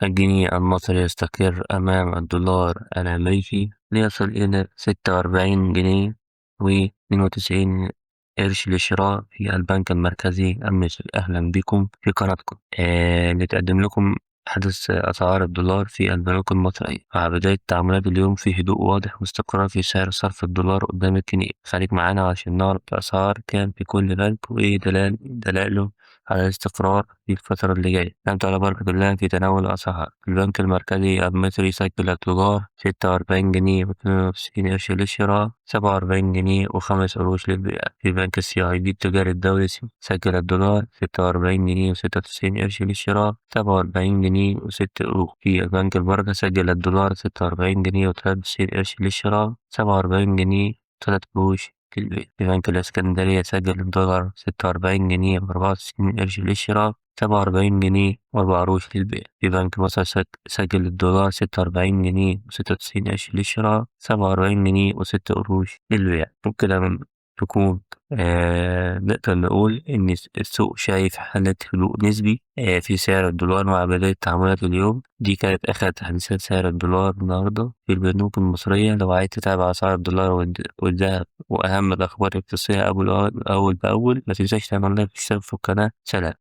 الجنيه المصري يستقر أمام الدولار الأمريكي ليصل إلى 46 جنيه و92 قرش للشراء في البنك المركزي المصري. أهلا بكم في قناتكم نتقدم لكم أحدث أسعار الدولار في البنوك المصرية مع بداية تعاملات اليوم في هدوء واضح واستقرار في سعر صرف الدولار قدام الجنيه. خليك معانا عشان نعرف الأسعار كام في كل بنك وإيه دلائله على الاستقرار في الفترة اللي جاية. نبدأ على بركة الله في تناول الأسعار. البنك المركزي المصري سجل الدولار 46 جنيه و92 قرش للشراء، 47 جنيه و5 قروش للبيع. في بنك CIB التجاري الدولي سجل الدولار 46 جنيه و96 قرش للشراء، 47 جنيه و6 قروش. في البنك البركة سجل الدولار 46 جنيه و93 قرش للشراء، 47 جنيه و3 قروش للبيع. في بنك الإسكندرية سجل الدولار 46 جنيه و94 قرش للشراء، 47 جنيه و4 قروش للبيع. في بنك مصر سجل الدولار 46 جنيه و96 قرش للشراء، 47 جنيه و6 قروش للبيع. وبكده تكون نقدر نقول إن السوق شايف حالة هدوء نسبي في سعر الدولار مع بداية تعاملات اليوم. دي كانت آخر تحديثات سعر الدولار النهاردة في البنوك المصرية. لو عايز تتابع أسعار الدولار والذهب وأهم الأخبار الاقتصادية أول بأول، ما تنساش تعمل لايك وتشترك في القناة. سلام.